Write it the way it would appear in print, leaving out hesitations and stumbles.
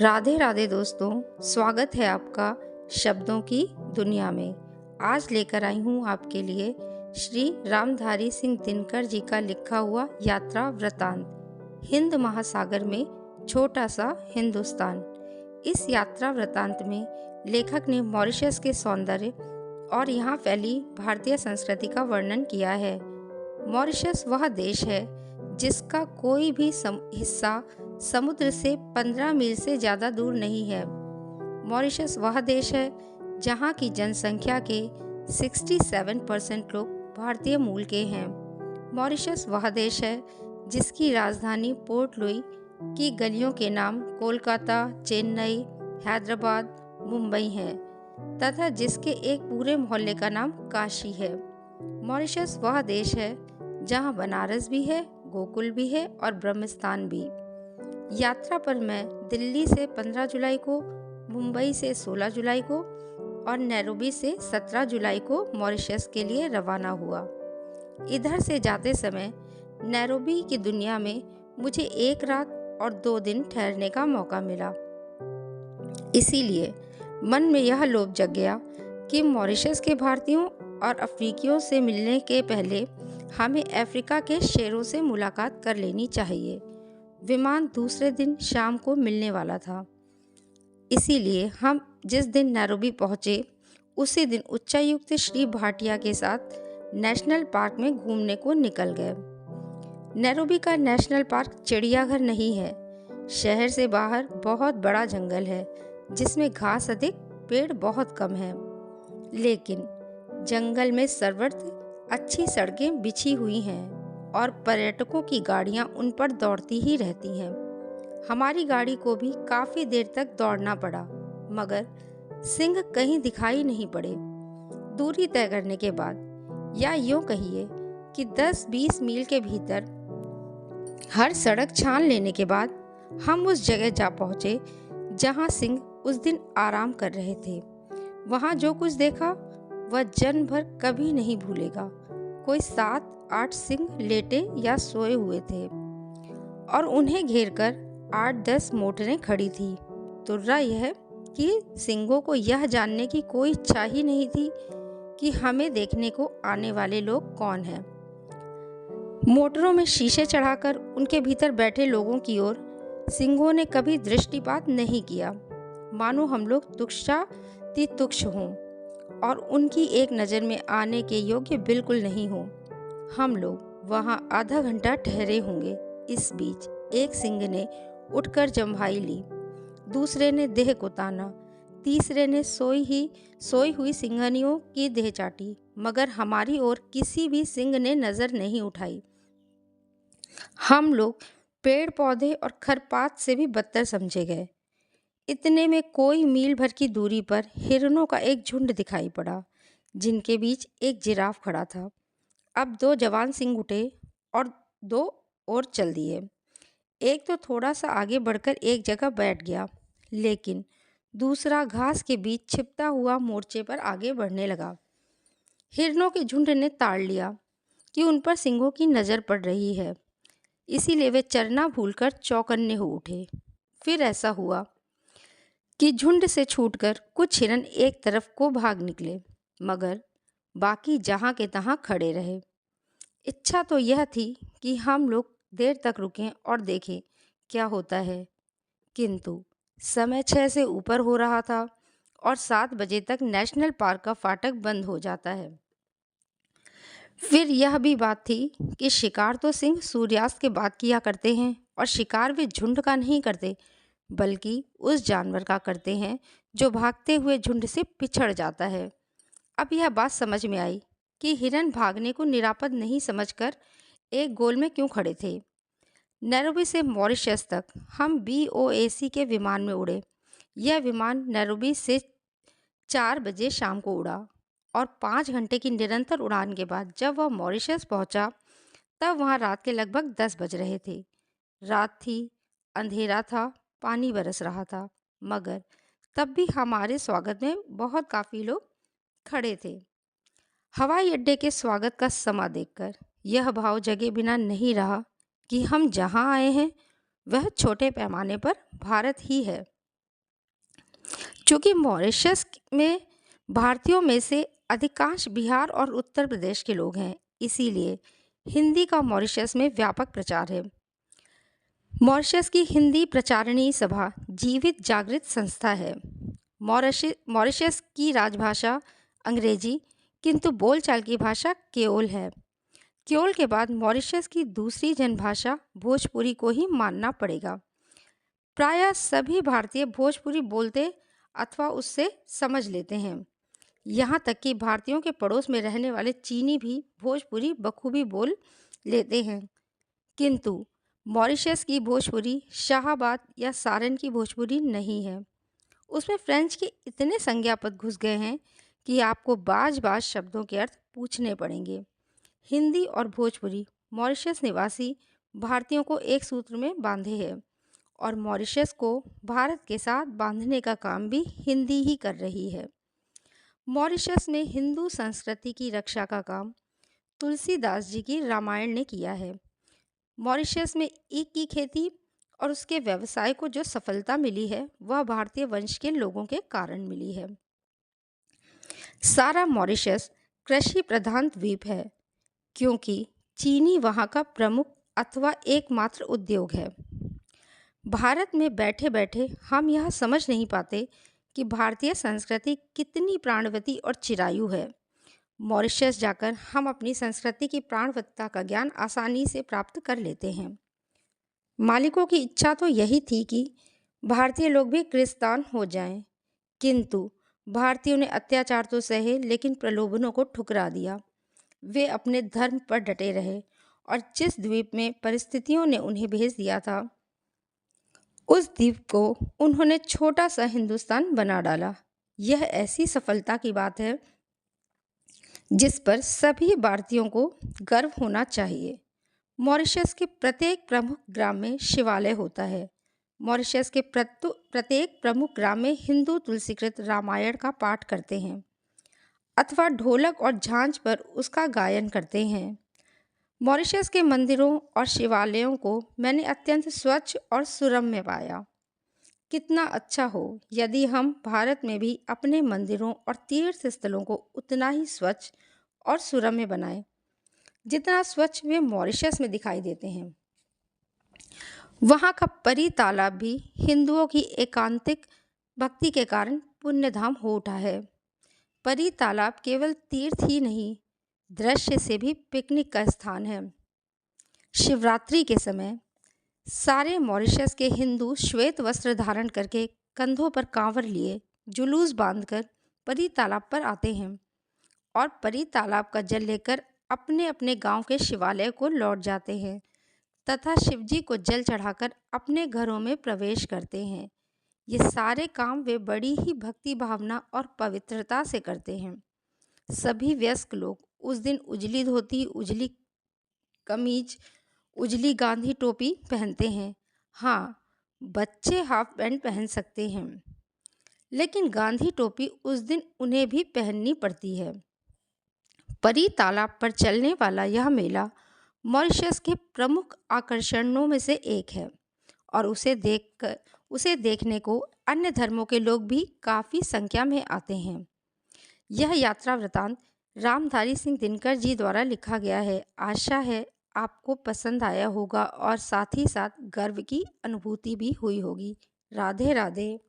राधे राधे दोस्तों, स्वागत है आपका शब्दों की दुनिया में। आज लेकर आई हूँ आपके लिए श्री रामधारी सिंह दिनकर जी का लिखा हुआ यात्रा वृतांत, हिंद महासागर में छोटा सा हिंदुस्तान। इस यात्रा वृतांत में लेखक ने मॉरिशस के सौंदर्य और यहाँ फैली भारतीय संस्कृति का वर्णन किया है। मॉरिशस वह देश है जिसका कोई भी हिस्सा समुद्र से 15 मील से ज़्यादा दूर नहीं है। मॉरिशस वह देश है जहाँ की जनसंख्या के 67% लोग भारतीय मूल के हैं। मॉरिशस वह देश है जिसकी राजधानी पोर्ट लुई की गलियों के नाम कोलकाता, चेन्नई, हैदराबाद, मुंबई हैं तथा जिसके एक पूरे मोहल्ले का नाम काशी है। मॉरिशस वह देश है जहाँ बनारस भी है, गोकुल भी है और ब्रह्मस्थान भी। यात्रा पर मैं दिल्ली से 15 जुलाई को, मुंबई से 16 जुलाई को और नैरोबी से 17 जुलाई को मॉरिशस के लिए रवाना हुआ। इधर से जाते समय नैरोबी की दुनिया में मुझे 1 रात और 2 दिन ठहरने का मौका मिला। इसीलिए मन में यह लोभ जग गया कि मॉरिशस के भारतीयों और अफ्रीकियों से मिलने के पहले हमें अफ्रीका के शेरों से मुलाकात कर लेनी चाहिए। विमान दूसरे दिन शाम को मिलने वाला था। इसीलिए हम जिस दिन नैरोबी पहुंचे उसी दिन उच्चायुक्त श्री भाटिया के साथ नेशनल पार्क में घूमने को निकल गए। नैरोबी का नेशनल पार्क चिड़ियाघर नहीं है। शहर से बाहर बहुत बड़ा जंगल है जिसमें घास अधिक, पेड़ बहुत कम है। लेकिन जंगल में सर्वत्र अच्छी सड़कें बिछी हुई हैं और पर्यटकों की गाड़ियां उन पर दौड़ती ही रहती हैं। हमारी गाड़ी को भी काफ़ी देर तक दौड़ना पड़ा, मगर सिंह कहीं दिखाई नहीं पड़े। दूरी तय करने के बाद, या यूँ कहिए कि 10-20 मील के भीतर हर सड़क छान लेने के बाद हम उस जगह जा पहुँचे जहाँ सिंह उस दिन आराम कर रहे थे। वहाँ जो कुछ देखा वह जन्म भर कभी नहीं भूलेगा। कोई 7-8 सिंह लेटे या सोए हुए थे और उन्हें घेरकर 8-10 मोटरें खड़ी थी। तुर्रा यह कि सिंहों को यह जानने की कोई इच्छा ही नहीं थी कि हमें देखने को आने वाले लोग कौन हैं। मोटरों में शीशे चढ़ाकर उनके भीतर बैठे लोगों की ओर सिंहों ने कभी दृष्टिपात नहीं किया, मानो हम लोग तुच्छ हों और उनकी एक नज़र में आने के योग्य बिल्कुल नहीं हो। हम लोग वहाँ आधा घंटा ठहरे होंगे। इस बीच एक सिंह ने उठकर जम्भाई ली, दूसरे ने देह को ताना, तीसरे ने सोई हुई सिंघनियों की देह चाटी, मगर हमारी ओर किसी भी सिंह ने नज़र नहीं उठाई। हम लोग पेड़ पौधे और खरपात से भी बदतर समझे गए। इतने में कोई मील भर की दूरी पर हिरणों का एक झुंड दिखाई पड़ा, जिनके बीच एक जिराफ खड़ा था। अब 2 जवान सिंह उठे और 2 और चल दिए। एक तो थोड़ा सा आगे बढ़कर एक जगह बैठ गया, लेकिन दूसरा घास के बीच छिपता हुआ मोर्चे पर आगे बढ़ने लगा। हिरणों के झुंड ने ताड़ लिया कि उन पर सिंहों की नज़र पड़ रही है, इसीलिए वे चरना भूलकर चौकन्ने हो उठे। फिर ऐसा हुआ कि झुंड से छूटकर कुछ हिरन एक तरफ को भाग निकले, मगर बाकी जहाँ के तहाँ खड़े रहे। इच्छा तो यह थी कि हम लोग देर तक रुकें और देखें क्या होता है, किंतु समय 6 से ऊपर हो रहा था और 7 बजे तक नेशनल पार्क का फाटक बंद हो जाता है। फिर यह भी बात थी कि शिकार तो सिंह सूर्यास्त के बाद किया करते हैं और शिकार वे झुंड का नहीं करते, बल्कि उस जानवर का करते हैं जो भागते हुए झुंड से पिछड़ जाता है। अब यह बात समझ में आई कि हिरन भागने को निरापद नहीं समझकर एक गोल में क्यों खड़े थे। नैरोबी से मॉरिशस तक हम BOAC के विमान में उड़े। यह विमान नैरोबी से 4 बजे शाम को उड़ा और 5 घंटे की निरंतर उड़ान के बाद जब वह मॉरिशस पहुंचा, तब वहां रात के लगभग 10 बज रहे थे। रात थी, अंधेरा था, पानी बरस रहा था, मगर तब भी हमारे स्वागत में बहुत काफ़ी लोग खड़े थे। हवाई अड्डे के स्वागत का समा देखकर यह भाव जगे बिना नहीं रहा कि हम जहाँ आए हैं वह छोटे पैमाने पर भारत ही है। चूँकि मॉरिशस में भारतीयों में से अधिकांश बिहार और उत्तर प्रदेश के लोग हैं, इसीलिए हिंदी का मॉरिशस में व्यापक प्रचार है। मॉरिशस की हिंदी प्रचारणी सभा जीवित जागृत संस्था है। मॉरिशस की राजभाषा अंग्रेजी, किंतु बोलचाल की भाषा क्रेओल है। क्रेओल के बाद मॉरिशस की दूसरी जनभाषा भोजपुरी को ही मानना पड़ेगा। प्रायः सभी भारतीय भोजपुरी बोलते अथवा उससे समझ लेते हैं। यहाँ तक कि भारतीयों के पड़ोस में रहने वाले चीनी भी भोजपुरी बखूबी बोल लेते हैं, किंतु मॉरिशस की भोजपुरी शाहाबाद या सारन की भोजपुरी नहीं है। उसमें फ्रेंच के इतने संज्ञापद घुस गए हैं कि आपको बाज-बाज शब्दों के अर्थ पूछने पड़ेंगे। हिंदी और भोजपुरी मॉरिशस निवासी भारतीयों को एक सूत्र में बांधे है और मॉरिशस को भारत के साथ बांधने का काम भी हिंदी ही कर रही है। मॉरिशस में हिंदू संस्कृति की रक्षा का काम तुलसीदास जी की रामायण ने किया है। मॉरिशस में ईख की खेती और उसके व्यवसाय को जो सफलता मिली है, वह भारतीय वंश के लोगों के कारण मिली है। सारा मॉरिशस कृषि प्रधान द्वीप है, क्योंकि चीनी वहाँ का प्रमुख अथवा एकमात्र उद्योग है। भारत में बैठे बैठे हम यह समझ नहीं पाते कि भारतीय संस्कृति कितनी प्राणवती और चिरायु है। मॉरिशस जाकर हम अपनी संस्कृति की प्राणवत्ता का ज्ञान आसानी से प्राप्त कर लेते हैं। मालिकों की इच्छा तो यही थी कि भारतीय लोग भी क्रिस्तान हो जाएं, किंतु भारतीयों ने अत्याचार तो सहे लेकिन प्रलोभनों को ठुकरा दिया। वे अपने धर्म पर डटे रहे और जिस द्वीप में परिस्थितियों ने उन्हें भेज दिया था, उस द्वीप को उन्होंने छोटा सा हिंदुस्तान बना डाला। यह ऐसी सफलता की बात है जिस पर सभी भारतीयों को गर्व होना चाहिए। मॉरिशस के प्रत्येक प्रमुख ग्राम में शिवालय होता है। मॉरिशस के प्रत्येक प्रमुख ग्राम में हिंदू तुलसीकृत रामायण का पाठ करते हैं अथवा ढोलक और झांझ पर उसका गायन करते हैं। मॉरिशस के मंदिरों और शिवालयों को मैंने अत्यंत स्वच्छ और सुरम्य पाया। कितना अच्छा हो यदि हम भारत में भी अपने मंदिरों और तीर्थ स्थलों को उतना ही स्वच्छ और सुरम्य बनाएं, जितना स्वच्छ वे मॉरिशस में दिखाई देते हैं। वहाँ का परी तालाब भी हिंदुओं की एकांतिक भक्ति के कारण पुण्यधाम हो उठा है। परी तालाब केवल तीर्थ ही नहीं, दृश्य से भी पिकनिक का स्थान है। शिवरात्रि के समय सारे मॉरिशस के हिंदू श्वेत वस्त्र धारण करके कंधों पर कांवर लिए जुलूस बांधकर परी तालाब पर आते हैं और परी तालाब का जल लेकर अपने अपने गांव के शिवालय को लौट जाते हैं तथा शिवजी को जल चढ़ाकर अपने घरों में प्रवेश करते हैं। ये सारे काम वे बड़ी ही भक्ति भावना और पवित्रता से करते हैं। सभी वयस्क लोग उस दिन उजली धोती, उजली कमीज, उजली गांधी टोपी पहनते हैं। हाँ, बच्चे हाफ पैंट पहन सकते हैं, लेकिन गांधी टोपी उस दिन उन्हें भी पहननी पड़ती है। परी तालाब पर चलने वाला यह मेला मॉरिशस के प्रमुख आकर्षणों में से एक है और उसे देखने को अन्य धर्मों के लोग भी काफ़ी संख्या में आते हैं। यह यात्रा वृतांत रामधारी सिंह दिनकर जी द्वारा लिखा गया है। आशा है आपको पसंद आया होगा और साथ ही साथ गर्व की अनुभूति भी हुई होगी। राधे राधे।